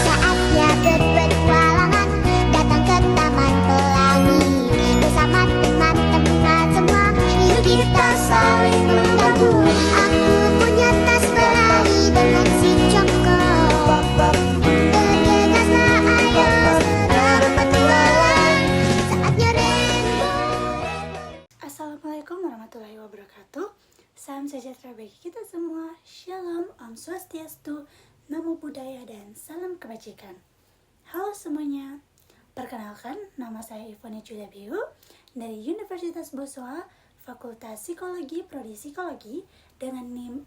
Saatnya berpetualangan, datang ke Taman Pelangi. Bersama teman-teman semua, yuk kita saling membantu. Aku punya tas berlari dengan si Joko. Bergegaslah ayo segera berpetualang. Saatnya rainbow. Assalamualaikum warahmatullahi wabarakatuh. Salam sejahtera bagi kita semua. Shalom, Om Swastiastu, Namo Buddhaya, dan salam kebajikan. Halo semuanya, perkenalkan nama saya Ivone Julia Biu dari Universitas Boswa, Fakultas Psikologi, Prodi Psikologi dengan NIM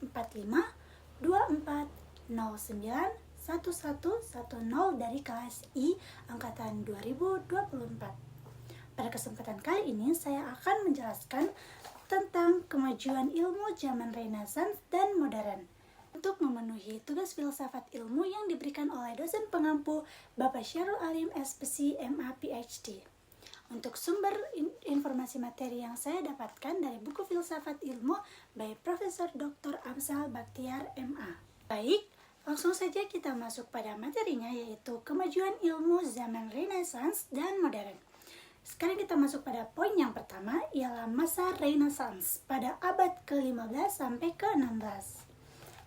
4524091110 dari kelas I angkatan 2024. Pada kesempatan kali ini saya akan menjelaskan tentang kemajuan ilmu zaman Renaissance dan modern untuk memenuhi tugas filsafat ilmu yang diberikan oleh dosen pengampu Bapak Syarul Alim SPC MA PhD. Untuk sumber informasi materi yang saya dapatkan dari buku Filsafat Ilmu by Profesor Dr. Amsal Bakhtiar MA. Baik, langsung saja kita masuk pada materinya, yaitu kemajuan ilmu zaman Renaissance dan modern. Sekarang kita masuk pada poin yang pertama, ialah masa Renaissance pada abad ke-15 sampai ke-16.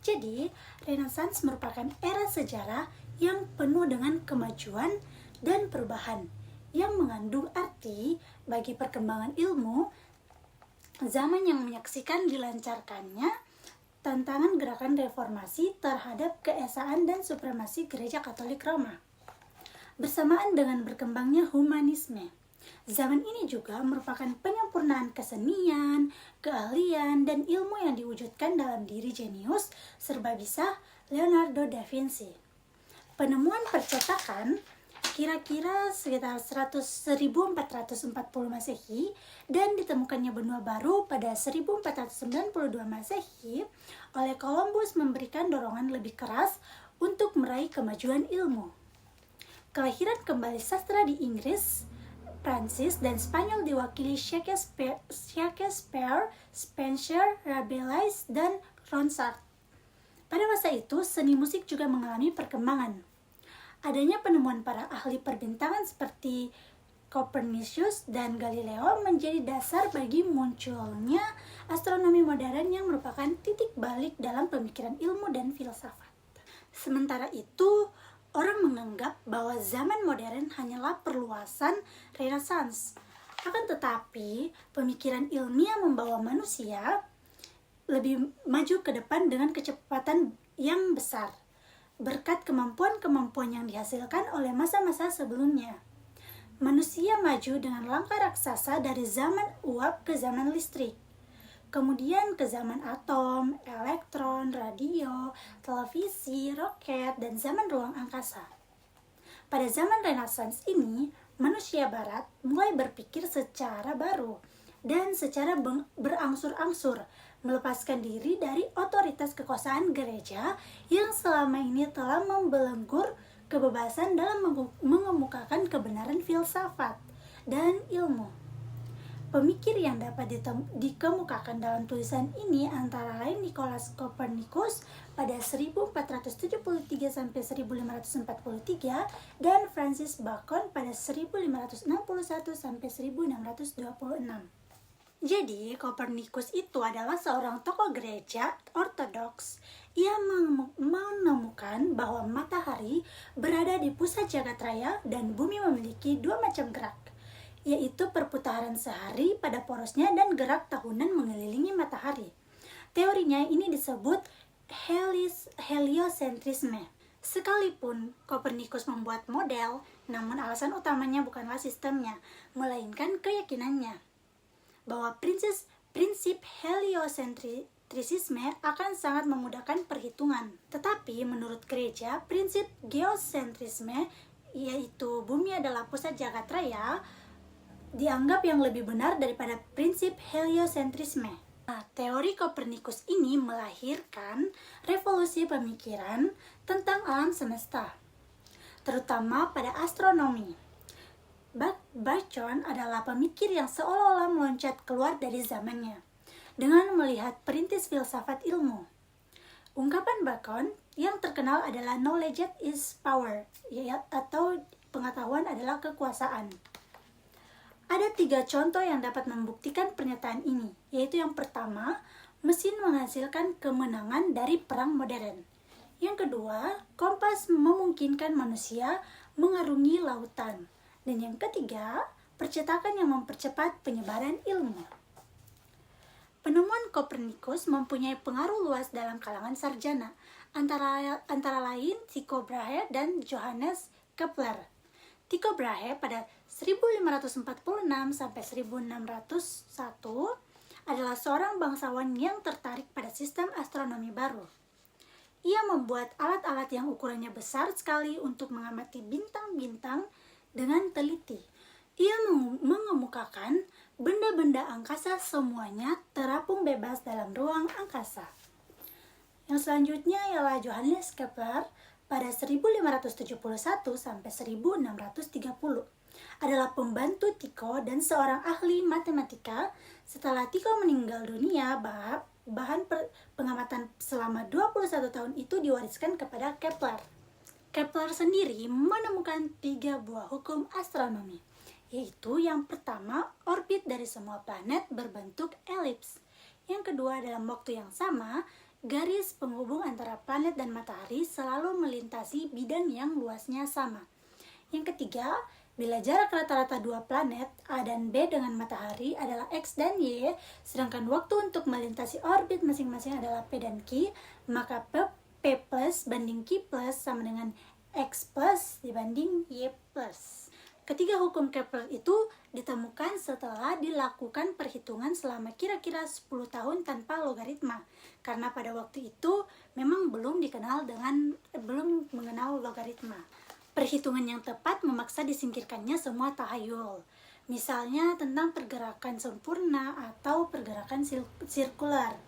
Jadi, Renaissance merupakan era sejarah yang penuh dengan kemajuan dan perubahan yang mengandung arti bagi perkembangan ilmu, zaman yang menyaksikan dilancarkannya tantangan gerakan reformasi terhadap keesaan dan supremasi Gereja Katolik Roma. Bersamaan dengan berkembangnya humanisme, zaman ini juga merupakan penyempurnaan kesenian, keahlian, dan ilmu yang diwujudkan dalam diri jenius serba bisa Leonardo da Vinci. Penemuan percetakan kira-kira sekitar 1440 Masehi dan ditemukannya benua baru pada 1492 Masehi oleh Columbus memberikan dorongan lebih keras untuk meraih kemajuan ilmu. Kelahiran kembali sastra di Inggris, Prancis, dan Spanyol diwakili Shakespeare, Spenser, Rabelais, dan Ronsard. Pada masa itu, seni musik juga mengalami perkembangan. Adanya penemuan para ahli perbintangan seperti Copernicus dan Galileo menjadi dasar bagi munculnya astronomi modern yang merupakan titik balik dalam pemikiran ilmu dan filsafat. Sementara itu, orang menganggap bahwa zaman modern hanyalah perluasan Renaissance. Akan tetapi, pemikiran ilmiah membawa manusia lebih maju ke depan dengan kecepatan yang besar, berkat kemampuan-kemampuan yang dihasilkan oleh masa-masa sebelumnya. Manusia maju dengan langkah raksasa dari zaman uap ke zaman listrik, kemudian ke zaman atom, elektron, radio, televisi, roket, dan zaman ruang angkasa. Pada zaman Renaissance ini, manusia barat mulai berpikir secara baru dan secara berangsur-angsur melepaskan diri dari otoritas kekuasaan gereja yang selama ini telah membelenggur kebebasan dalam mengemukakan kebenaran filsafat dan ilmu. Pemikir yang dapat dikemukakan dalam tulisan ini antara lain Nicolaus Copernicus pada 1473-1543 dan Francis Bacon pada 1561-1626. Jadi, Copernicus itu adalah seorang tokoh gereja ortodoks. Ia menemukan bahwa matahari berada di pusat jagat raya dan bumi memiliki dua macam gerak, yaitu perputaran sehari pada porosnya dan gerak tahunan mengelilingi matahari. Teorinya ini disebut heliocentrisme. Sekalipun Copernicus membuat model, namun alasan utamanya bukanlah sistemnya, melainkan keyakinannya bahwa prinsip heliocentrisme akan sangat memudahkan perhitungan. Tetapi menurut gereja, prinsip geocentrisme, yaitu bumi adalah pusat jagat raya, dianggap yang lebih benar daripada prinsip heliocentrisme. Nah, teori Copernicus ini melahirkan revolusi pemikiran tentang alam semesta, terutama pada astronomi. Bacon adalah pemikir yang seolah-olah meloncat keluar dari zamannya dengan melihat perintis filsafat ilmu. Ungkapan Bacon yang terkenal adalah knowledge is power, atau pengetahuan adalah kekuasaan. Ada 3 contoh yang dapat membuktikan pernyataan ini, yaitu yang pertama, mesin menghasilkan kemenangan dari perang modern. Yang kedua, kompas memungkinkan manusia mengarungi lautan. Dan yang ketiga, percetakan yang mempercepat penyebaran ilmu. Penemuan Kopernikus mempunyai pengaruh luas dalam kalangan sarjana, antara lain Tycho Brahe dan Johannes Kepler. Tycho Brahe pada 1546 sampai 1601 adalah seorang bangsawan yang tertarik pada sistem astronomi baru. Ia membuat alat-alat yang ukurannya besar sekali untuk mengamati bintang-bintang dengan teliti. Ia mengemukakan benda-benda angkasa semuanya terapung bebas dalam ruang angkasa. Yang selanjutnya ialah Johannes Kepler pada 1571 sampai 1630. Adalah pembantu Tycho dan seorang ahli matematika. Setelah Tycho meninggal dunia, bahan pengamatan selama 21 tahun itu diwariskan kepada Kepler. Kepler sendiri menemukan 3 buah hukum astronomi, yaitu yang pertama, orbit dari semua planet berbentuk elips. Yang kedua, dalam waktu yang sama, garis penghubung antara planet dan matahari selalu melintasi bidang yang luasnya sama. Yang ketiga, bila jarak rata-rata 2 planet A dan B dengan matahari adalah X dan Y, sedangkan waktu untuk melintasi orbit masing-masing adalah P dan Q, maka P plus banding Q plus sama dengan X plus dibanding Y plus. Ketiga hukum Kepler itu ditemukan setelah dilakukan perhitungan selama kira-kira 10 tahun tanpa logaritma, karena pada waktu itu memang belum mengenal logaritma. Perhitungan yang tepat memaksa disingkirkannya semua tahayul, misalnya tentang pergerakan sempurna atau pergerakan sirkular.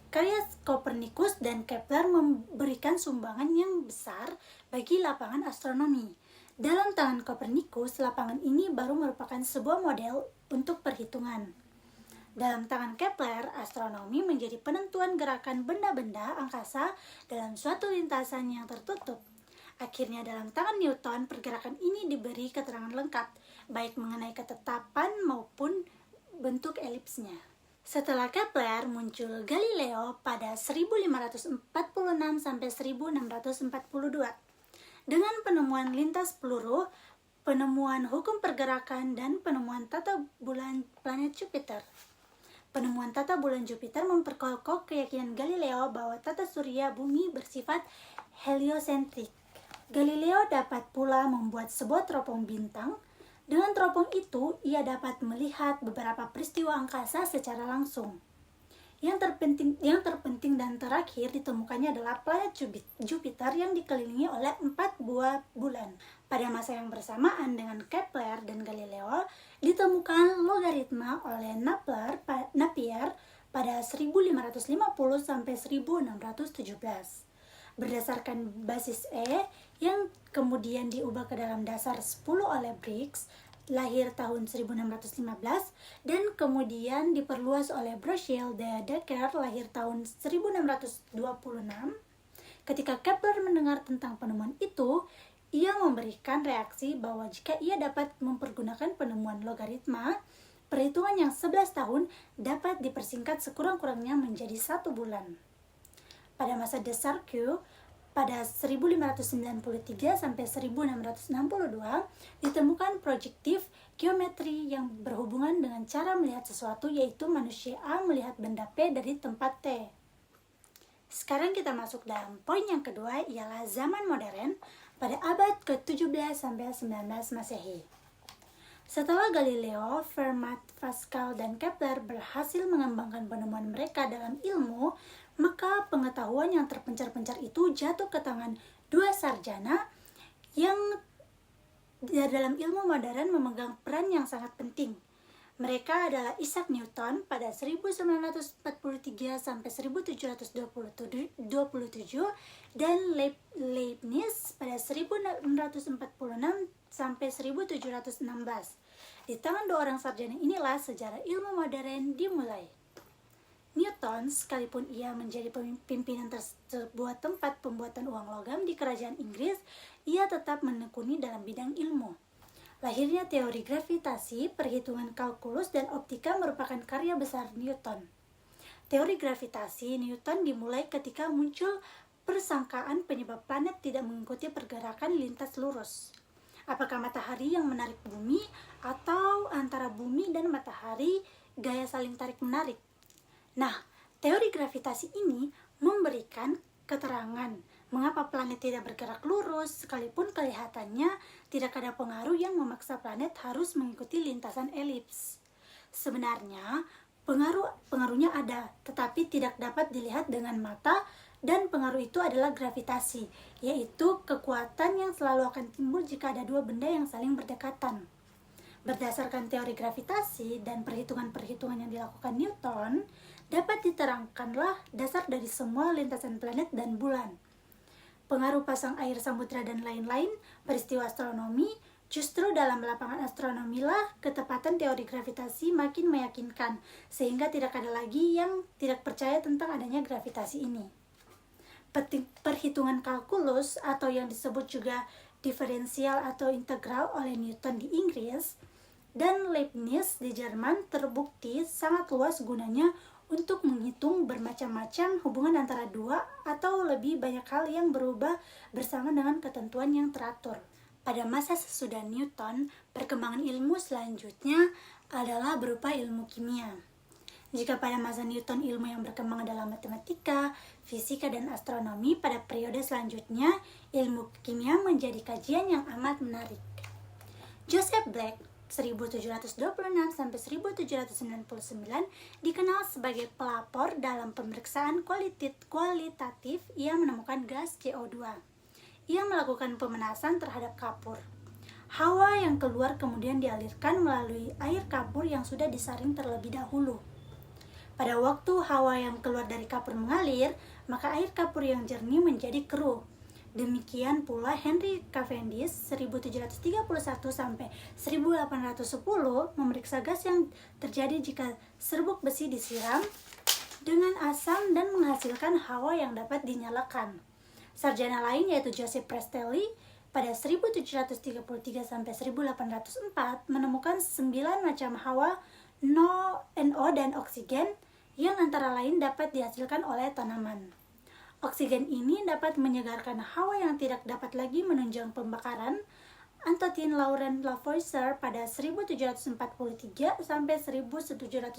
Karya Kopernikus dan Kepler memberikan sumbangan yang besar bagi lapangan astronomi. Dalam tangan Kopernikus, lapangan ini baru merupakan sebuah model untuk perhitungan. Dalam tangan Kepler, astronomi menjadi penentuan gerakan benda-benda angkasa dalam suatu lintasan yang tertutup. Akhirnya dalam tangan Newton, pergerakan ini diberi keterangan lengkap, baik mengenai ketetapan maupun bentuk elipsnya. Setelah Kepler, muncul Galileo pada 1546 sampai 1642. Dengan penemuan lintas peluru, penemuan hukum pergerakan, dan penemuan tata bulan planet Jupiter. Penemuan tata bulan Jupiter memperkokoh keyakinan Galileo bahwa tata surya bumi bersifat heliosentrik. Galileo dapat pula membuat sebuah teropong bintang. Dengan teropong itu, ia dapat melihat beberapa peristiwa angkasa secara langsung. Yang terpenting dan terakhir ditemukannya adalah planet Jupiter yang dikelilingi oleh 4 buah bulan. Pada masa yang bersamaan dengan Kepler dan Galileo, ditemukan logaritma oleh Napier pada 1550 sampai 1617. Berdasarkan basis E yang kemudian diubah ke dalam dasar 10 oleh Briggs, lahir tahun 1615, dan kemudian diperluas oleh Herschel de Decker, lahir tahun 1626. Ketika Kepler mendengar tentang penemuan itu, ia memberikan reaksi bahwa jika ia dapat mempergunakan penemuan logaritma, perhitungan yang 11 tahun dapat dipersingkat sekurang-kurangnya menjadi 1 bulan. Pada masa Desargues, pada 1593 sampai 1662, ditemukan projektif geometri yang berhubungan dengan cara melihat sesuatu, yaitu manusia A melihat benda P dari tempat T. Sekarang kita masuk dalam poin yang kedua, ialah zaman modern pada abad ke-17 sampai 19 Masehi. Setelah Galileo, Fermat, Pascal, dan Kepler berhasil mengembangkan penemuan mereka dalam ilmu, maka pengetahuan yang terpencar-pencar itu jatuh ke tangan 2 sarjana yang dalam ilmu modern memegang peran yang sangat penting. Mereka adalah Isaac Newton pada 1943 sampai 1727 dan Leibniz pada 1646 sampai 1716. Di tangan 2 orang sarjana inilah sejarah ilmu modern dimulai. Newton, sekalipun ia menjadi pimpinan sebuah tempat pembuatan uang logam di kerajaan Inggris, ia tetap menekuni dalam bidang ilmu. Lahirnya teori gravitasi, perhitungan kalkulus, dan optika merupakan karya besar Newton. Teori gravitasi Newton dimulai ketika muncul persangkaan penyebab planet tidak mengikuti pergerakan lintas lurus. Apakah matahari yang menarik bumi, atau antara bumi dan matahari gaya saling tarik-menarik? Nah, teori gravitasi ini memberikan keterangan mengapa planet tidak bergerak lurus, sekalipun kelihatannya tidak ada pengaruh yang memaksa planet harus mengikuti lintasan elips. Sebenarnya, pengaruhnya ada, tetapi tidak dapat dilihat dengan mata, dan pengaruh itu adalah gravitasi, yaitu kekuatan yang selalu akan timbul jika ada dua benda yang saling berdekatan. Berdasarkan teori gravitasi dan perhitungan-perhitungan yang dilakukan Newton, dapat diterangkanlah dasar dari semua lintasan planet dan bulan. Pengaruh pasang air samudra dan lain-lain, peristiwa astronomi, justru dalam lapangan astronomi lah ketepatan teori gravitasi makin meyakinkan, sehingga tidak ada lagi yang tidak percaya tentang adanya gravitasi ini. Perhitungan kalkulus atau yang disebut juga diferensial atau integral oleh Newton di Inggris dan Leibniz di Jerman terbukti sangat luas gunanya untuk menghitung bermacam-macam hubungan antara dua atau lebih banyak hal yang berubah bersama dengan ketentuan yang teratur. Pada masa sesudah Newton, perkembangan ilmu selanjutnya adalah berupa ilmu kimia. Jika pada masa Newton ilmu yang berkembang adalah matematika, fisika, dan astronomi, pada periode selanjutnya ilmu kimia menjadi kajian yang amat menarik. Joseph Black 1726-1799 dikenal sebagai pelapor dalam pemeriksaan kualitatif. Ia menemukan gas CO2. Ia melakukan pemanasan terhadap kapur. Hawa yang keluar kemudian dialirkan melalui air kapur yang sudah disaring terlebih dahulu. Pada waktu hawa yang keluar dari kapur mengalir, maka air kapur yang jernih menjadi keruh. Demikian pula Henry Cavendish 1731 sampai 1810 memeriksa gas yang terjadi jika serbuk besi disiram dengan asam dan menghasilkan hawa yang dapat dinyalakan. Sarjana lain yaitu Joseph Priestley pada 1733 sampai 1804 menemukan 9 macam hawa NO dan oksigen yang antara lain dapat dihasilkan oleh tanaman. Oksigen ini dapat menyegarkan hawa yang tidak dapat lagi menunjang pembakaran. Antoine Laurent Lavoisier pada 1743 sampai 1794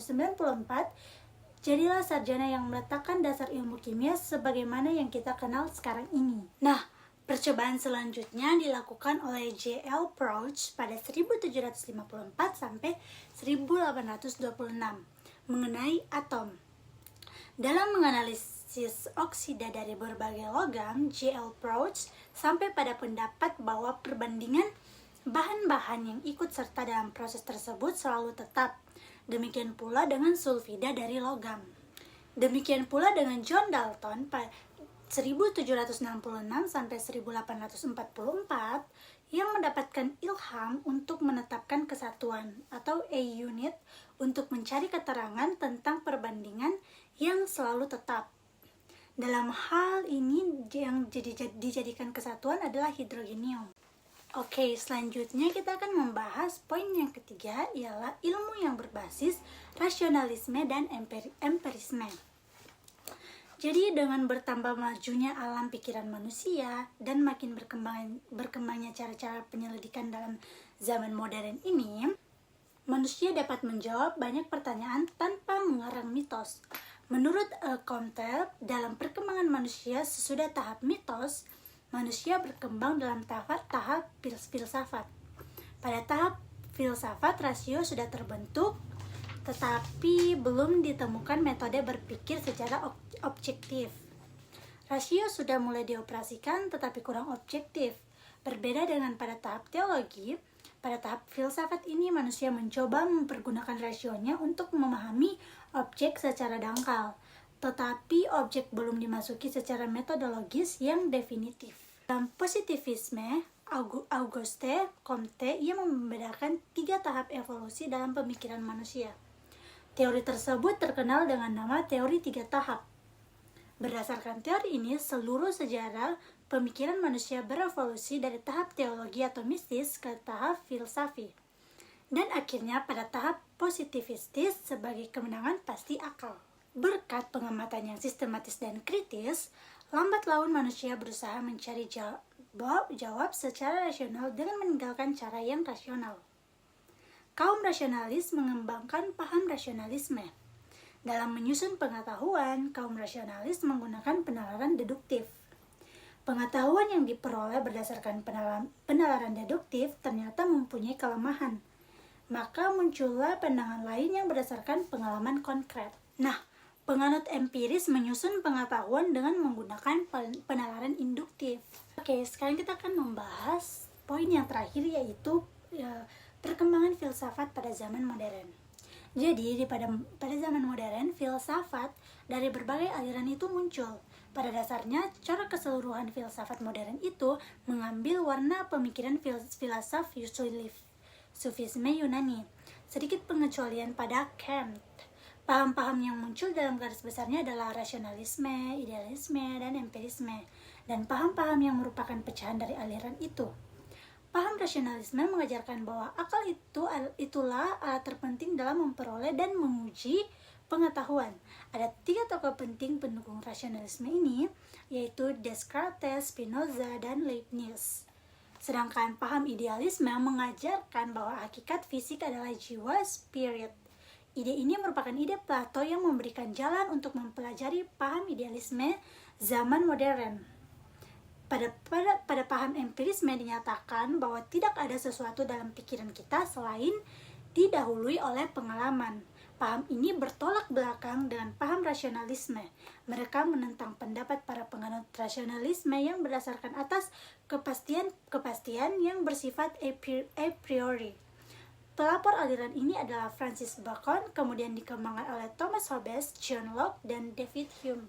jadilah sarjana yang meletakkan dasar ilmu kimia sebagaimana yang kita kenal sekarang ini. Nah, percobaan selanjutnya dilakukan oleh J.L. Proust pada 1754 sampai 1826 mengenai atom. Dalam menganalisis oksida dari berbagai logam, J.L. Proust sampai pada pendapat bahwa perbandingan bahan-bahan yang ikut serta dalam proses tersebut selalu tetap. Demikian pula dengan sulfida dari logam. Demikian pula dengan John Dalton pada 1766 sampai 1844 yang mendapatkan ilham untuk menetapkan kesatuan atau a unit untuk mencari keterangan tentang perbandingan yang selalu tetap. Dalam hal ini yang dijadikan kesatuan adalah hidrogenium. Oke, selanjutnya kita akan membahas poin yang ketiga, ialah ilmu yang berbasis rasionalisme dan empirisme. Jadi dengan bertambah majunya alam pikiran manusia dan makin berkembangnya cara-cara penyelidikan dalam zaman modern ini, manusia dapat menjawab banyak pertanyaan tanpa mengarang mitos. Menurut Comte, dalam perkembangan manusia sesudah tahap mitos, manusia berkembang dalam tahap filsafat. Pada tahap filsafat, rasio sudah terbentuk, tetapi belum ditemukan metode berpikir secara objektif. Rasio sudah mulai dioperasikan, tetapi kurang objektif. Berbeda dengan pada tahap teologi, pada tahap filsafat ini manusia mencoba mempergunakan rasionya untuk memahami objek secara dangkal, tetapi objek belum dimasuki secara metodologis yang definitif. Dalam positivisme, Auguste Comte ia membedakan 3 tahap evolusi dalam pemikiran manusia. Teori tersebut terkenal dengan nama teori 3 tahap. Berdasarkan teori ini, seluruh sejarah pemikiran manusia berevolusi dari tahap teologi atau mistis ke tahap filsafi. Dan akhirnya pada tahap positivistis sebagai kemenangan pasti akal. Berkat pengamatan yang sistematis dan kritis, lambat laun manusia berusaha mencari jawab secara rasional dengan meninggalkan cara yang rasional. Kaum rasionalis mengembangkan paham rasionalisme. Dalam menyusun pengetahuan, kaum rasionalis menggunakan penalaran deduktif. Pengetahuan yang diperoleh berdasarkan penalaran deduktif ternyata mempunyai kelemahan. Maka muncullah pandangan lain yang berdasarkan pengalaman konkret. Nah, penganut empiris menyusun pengetahuan dengan menggunakan penalaran induktif. Oke, sekarang kita akan membahas poin yang terakhir, yaitu perkembangan filsafat pada zaman modern. Jadi, pada zaman modern, filsafat dari berbagai aliran itu muncul. Pada dasarnya, corak keseluruhan filsafat modern itu mengambil warna pemikiran filsuf Sufisme Yunani. Sedikit pengecualian pada Kant. Paham-paham yang muncul dalam garis besarnya adalah rasionalisme, idealisme, dan empirisme. Dan paham-paham yang merupakan pecahan dari aliran itu. Paham rasionalisme mengajarkan bahwa akal itulah alat terpenting dalam memperoleh dan menguji pengetahuan. Ada 3 tokoh penting pendukung rasionalisme ini, yaitu Descartes, Spinoza, dan Leibniz. Sedangkan paham idealisme mengajarkan bahwa hakikat fisik adalah jiwa, spirit. Ide ini merupakan ide Plato yang memberikan jalan untuk mempelajari paham idealisme zaman modern. Pada paham empirisme dinyatakan bahwa tidak ada sesuatu dalam pikiran kita selain didahului oleh pengalaman. Paham ini bertolak belakang dengan paham rasionalisme. Mereka menentang pendapat para penganut rasionalisme yang berdasarkan atas kepastian yang bersifat a priori. Pelapor aliran ini adalah Francis Bacon, kemudian dikembangkan oleh Thomas Hobbes, John Locke, dan David Hume.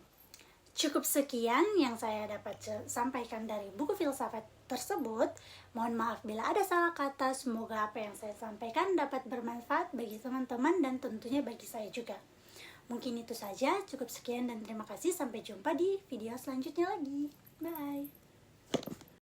Cukup sekian yang saya dapat sampaikan dari buku filsafat tersebut. Mohon maaf bila ada salah kata. Semoga apa yang saya sampaikan dapat bermanfaat bagi teman-teman dan tentunya bagi saya juga. Mungkin itu saja, cukup sekian dan terima kasih. Sampai jumpa di video selanjutnya lagi. Bye.